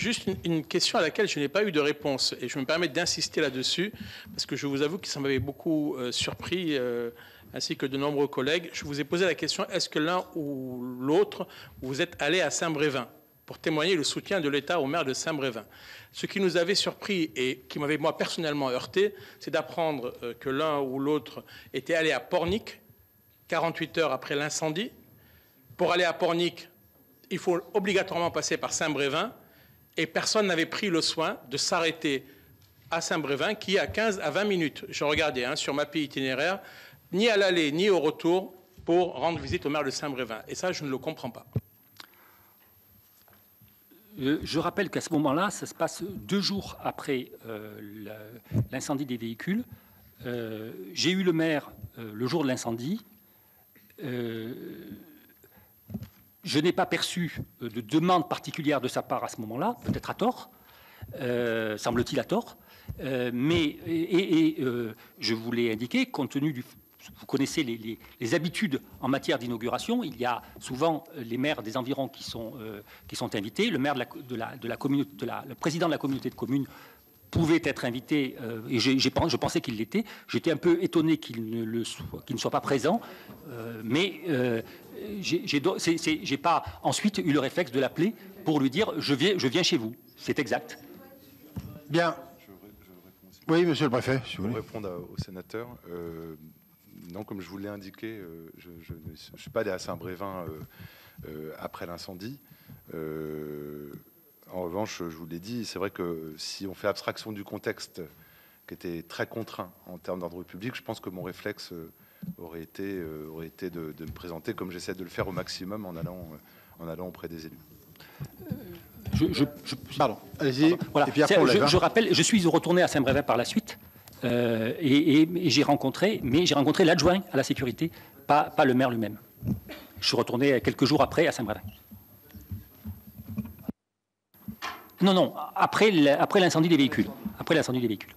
Juste une question à laquelle je n'ai pas eu de réponse et je me permets d'insister là-dessus parce que je vous avoue que ça m'avait beaucoup surpris ainsi que de nombreux collègues. Je vous ai posé la question, est-ce que l'un ou l'autre, vous êtes allé à Saint-Brévin pour témoigner le soutien de l'État au maire de Saint-Brévin? Ce qui nous avait surpris et qui m'avait moi personnellement heurté, c'est d'apprendre que l'un ou l'autre était allé à Pornic 48 heures après l'incendie. Pour aller à Pornic, il faut obligatoirement passer par Saint-Brévin et personne n'avait pris le soin de s'arrêter à Saint-Brévin qui est à 15 à 20 minutes. Je regardais sur ma pile itinéraire, ni à l'aller ni au retour pour rendre visite au maire de Saint-Brévin. Et ça, je ne le comprends pas. Je rappelle qu'à ce moment-là, ça se passe 2 jours après l'incendie des véhicules. J'ai eu le maire le jour de l'incendie. Je n'ai pas perçu de demande particulière de sa part à ce moment-là, peut-être à tort, semble-t-il à tort, mais je vous l'ai indiqué, compte tenu du... Vous connaissez les habitudes en matière d'inauguration. Il y a souvent les maires des environs qui sont invités. Le maire le président de la communauté de communes pouvait être invité, et je pensais qu'il l'était. J'étais un peu étonné qu'il ne soit pas présent, mais j'ai pas ensuite eu le réflexe de l'appeler pour lui dire je viens chez vous. C'est exact. Bien. Oui, monsieur le préfet. Si vous voulez. Pour répondre au sénateur, non, comme je vous l'ai indiqué, je ne suis pas allé à Saint-Brévin après l'incendie. En revanche, je vous l'ai dit, c'est vrai que si on fait abstraction du contexte qui était très contraint en termes d'ordre public, je pense que mon réflexe aurait été de me présenter comme j'essaie de le faire au maximum en allant auprès des élus. Pardon, allez-y. Voilà. Je rappelle, je suis retourné à Saint-Brévin par la suite et j'ai rencontré l'adjoint à la sécurité, pas le maire lui-même. Je suis retourné quelques jours après à Saint-Brévin. Non, après l'incendie des véhicules. Après l'incendie des véhicules.